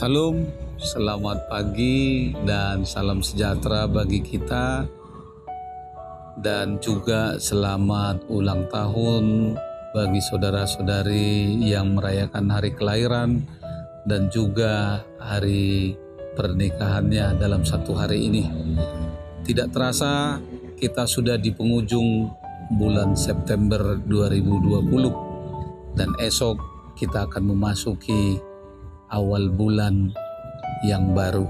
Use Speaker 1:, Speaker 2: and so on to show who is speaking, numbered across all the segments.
Speaker 1: Salam, selamat pagi dan salam sejahtera bagi kita, dan juga selamat ulang tahun bagi saudara-saudari yang merayakan hari kelahiran dan juga hari pernikahannya dalam satu hari ini. Tidak terasa kita sudah di penghujung bulan September 2020 dan esok kita akan memasuki awal bulan yang baru.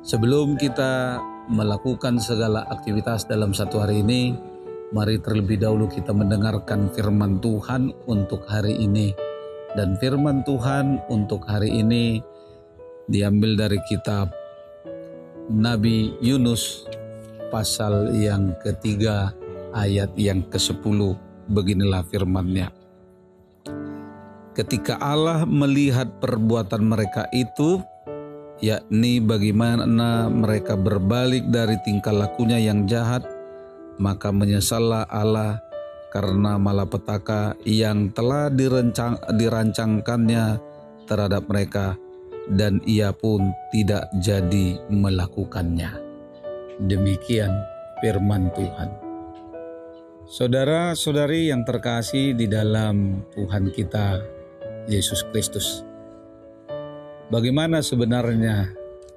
Speaker 1: Sebelum kita melakukan segala aktivitas dalam satu hari ini, mari terlebih dahulu kita mendengarkan firman Tuhan untuk hari ini. Dan firman Tuhan untuk hari ini diambil dari kitab Nabi Yunus pasal yang ketiga ayat yang ke-10. Beginilah firman-Nya. Ketika Allah melihat perbuatan mereka itu, yakni bagaimana mereka berbalik dari tingkah lakunya yang jahat, maka menyesallah Allah karena malapetaka yang telah dirancangkannya terhadap mereka, dan ia pun tidak jadi melakukannya. Demikian firman Tuhan. Saudara-saudari yang terkasih di dalam Tuhan kita Yesus Kristus, bagaimana sebenarnya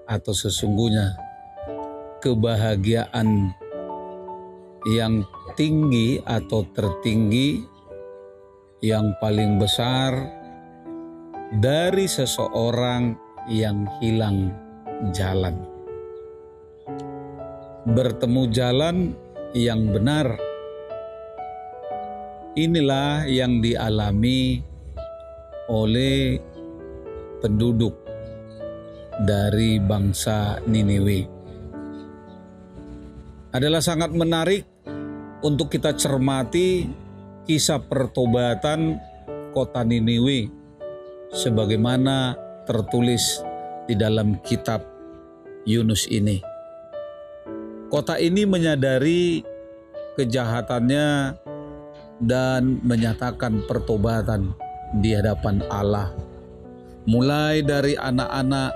Speaker 1: atau sesungguhnya kebahagiaan yang tinggi atau tertinggi, yang paling besar dari seseorang yang hilang jalan? Bertemu jalan yang benar, inilah yang dialami oleh penduduk dari bangsa Niniwe. Adalah sangat menarik untuk kita cermati kisah pertobatan kota Niniwe sebagaimana tertulis di dalam kitab Yunus ini. Kota ini menyadari kejahatannya dan menyatakan pertobatan di hadapan Allah, mulai dari anak-anak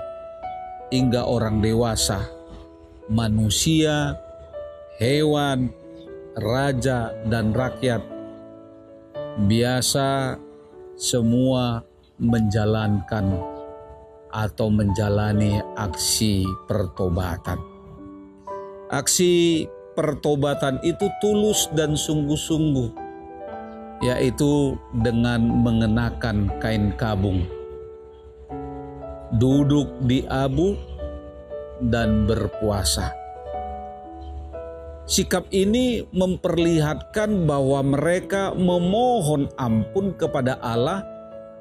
Speaker 1: hingga orang dewasa, manusia, hewan, raja, dan rakyat. Biasa semua menjalankan atau menjalani aksi pertobatan. Aksi pertobatan itu tulus dan sungguh-sungguh, yaitu dengan mengenakan kain kabung, duduk di abu, dan berpuasa. Sikap ini memperlihatkan bahwa mereka memohon ampun kepada Allah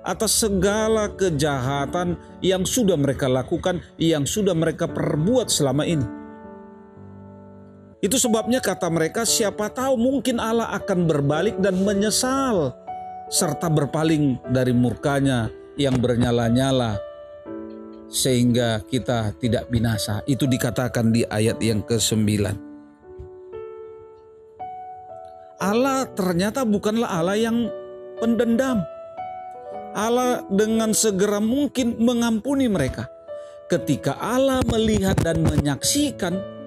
Speaker 1: atas segala kejahatan yang sudah mereka lakukan, yang sudah mereka perbuat selama ini. Itu sebabnya kata mereka, siapa tahu mungkin Allah akan berbalik dan menyesal serta berpaling dari murkanya yang bernyala-nyala sehingga kita tidak binasa. Itu dikatakan di ayat yang ke-9. Allah ternyata bukanlah Allah yang pendendam. Allah dengan segera mungkin mengampuni mereka. Ketika Allah melihat dan menyaksikan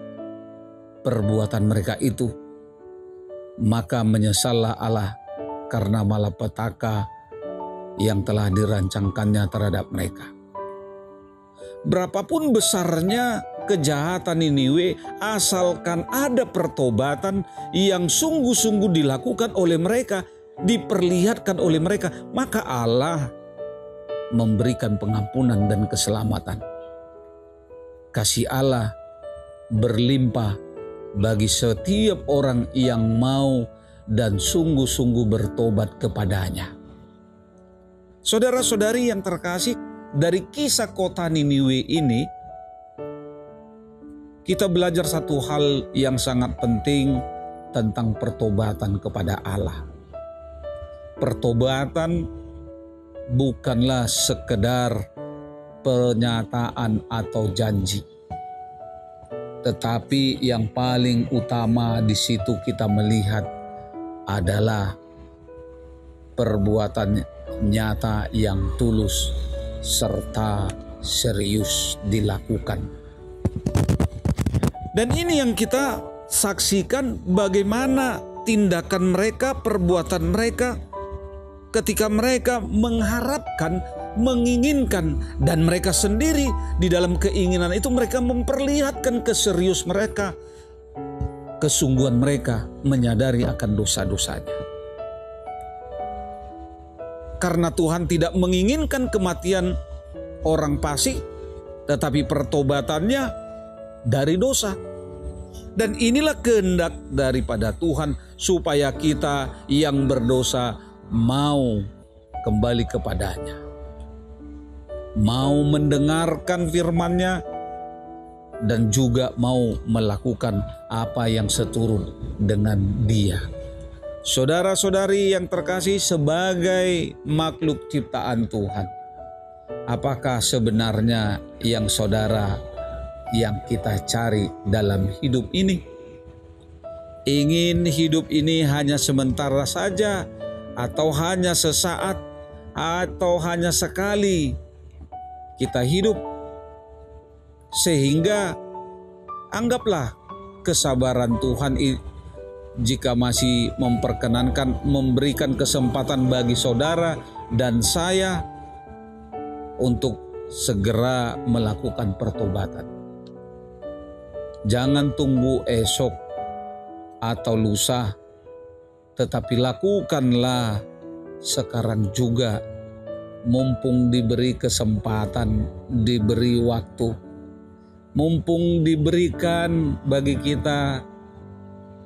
Speaker 1: perbuatan mereka itu, maka menyesallah Allah karena malapetaka yang telah dirancangkannya terhadap mereka. Berapapun besarnya kejahatan Niniwe, asalkan ada pertobatan yang sungguh-sungguh dilakukan oleh mereka, diperlihatkan oleh mereka, maka Allah memberikan pengampunan dan keselamatan. Kasih Allah berlimpah bagi setiap orang yang mau dan sungguh-sungguh bertobat kepadanya. Saudara-saudari yang terkasih, dari kisah kota Niniwe ini kita belajar satu hal yang sangat penting tentang pertobatan kepada Allah. Pertobatan bukanlah sekedar pernyataan atau janji, tetapi yang paling utama di situ kita melihat adalah perbuatan nyata yang tulus serta serius dilakukan. Dan ini yang kita saksikan, bagaimana tindakan mereka, perbuatan mereka ketika mereka mengharapkan, menginginkan, dan mereka sendiri di dalam keinginan itu mereka memperlihatkan keserius mereka, kesungguhan mereka menyadari akan dosa-dosanya. Karena Tuhan tidak menginginkan kematian orang fasik, tetapi pertobatannya dari dosa. Dan inilah kehendak daripada Tuhan, supaya kita yang berdosa mau kembali kepadanya, mau mendengarkan firman-Nya, dan juga mau melakukan apa yang seturut dengan Dia. Saudara-saudari yang terkasih, sebagai makhluk ciptaan Tuhan, apakah sebenarnya yang kita cari dalam hidup ini? Ingin hidup ini hanya sementara saja, atau hanya sesaat, atau hanya sekali kita hidup, sehingga anggaplah kesabaran Tuhan jika masih memperkenankan, memberikan kesempatan bagi saudara dan saya untuk segera melakukan pertobatan. Jangan tunggu esok atau lusa, tetapi lakukanlah sekarang juga, mumpung diberi kesempatan, diberi waktu, mumpung diberikan bagi kita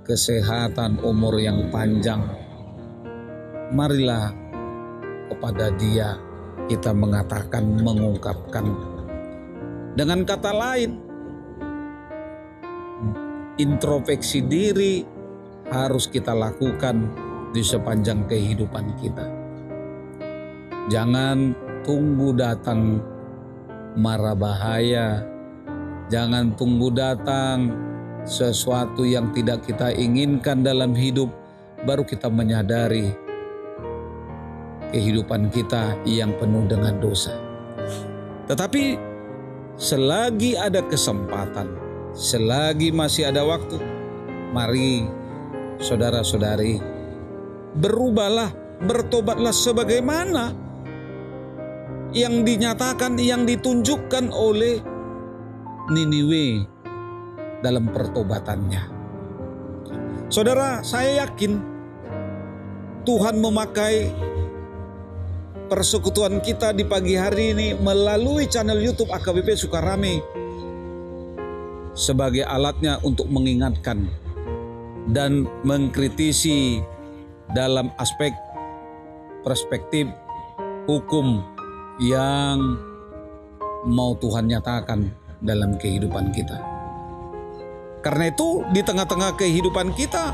Speaker 1: kesehatan, umur yang panjang. Marilah kepada Dia kita mengatakan, mengungkapkan. Dengan kata lain, introspeksi diri harus kita lakukan di sepanjang kehidupan kita. Jangan tunggu datang mara bahaya, jangan tunggu datang sesuatu yang tidak kita inginkan dalam hidup, baru kita menyadari kehidupan kita yang penuh dengan dosa. Tetapi selagi ada kesempatan, selagi masih ada waktu, mari saudara-saudari, berubahlah, bertobatlah sebagaimana yang dinyatakan, yang ditunjukkan oleh Niniwe dalam pertobatannya. Saudara, saya yakin Tuhan memakai persekutuan kita di pagi hari ini melalui channel YouTube AKBP Sukarame sebagai alatnya untuk mengingatkan dan mengkritisi dalam aspek perspektif hukum yang mau Tuhan nyatakan dalam kehidupan kita. Karena itu di tengah-tengah kehidupan kita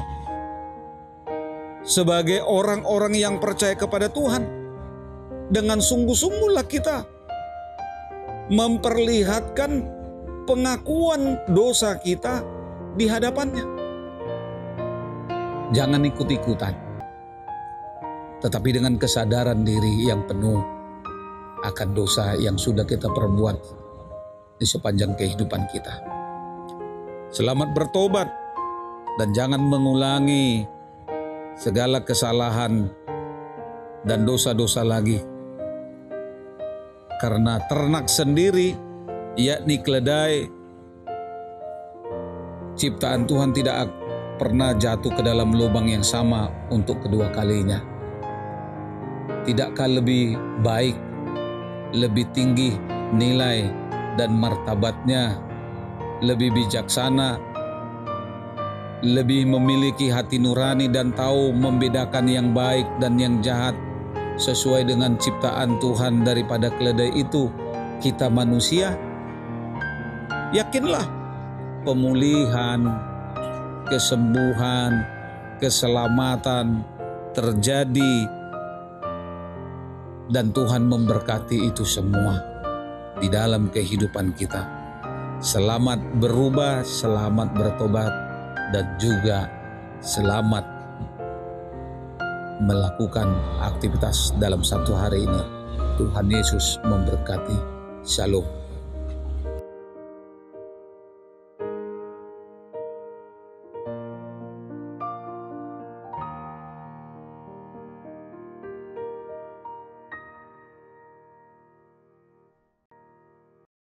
Speaker 1: sebagai orang-orang yang percaya kepada Tuhan, dengan sungguh-sungguhlah kita memperlihatkan pengakuan dosa kita di hadapannya. Jangan ikut-ikutan, tetapi dengan kesadaran diri yang penuh akan dosa yang sudah kita perbuat di sepanjang kehidupan kita. Selamat bertobat dan jangan mengulangi segala kesalahan dan dosa-dosa lagi. Karena ternak sendiri, yakni keledai, ciptaan Tuhan tidak pernah jatuh ke dalam lubang yang sama untuk kedua kalinya. Tidakkah lebih baik, lebih tinggi nilai dan martabatnya, lebih bijaksana, lebih memiliki hati nurani dan tahu membedakan yang baik dan yang jahat sesuai dengan ciptaan Tuhan daripada keledai itu kita manusia? Yakinlah pemulihan, kesembuhan, keselamatan terjadi dan Tuhan memberkati itu semua di dalam kehidupan kita. Selamat berubah, selamat bertobat, dan juga selamat melakukan aktivitas dalam satu hari ini. Tuhan Yesus memberkati. Shalom.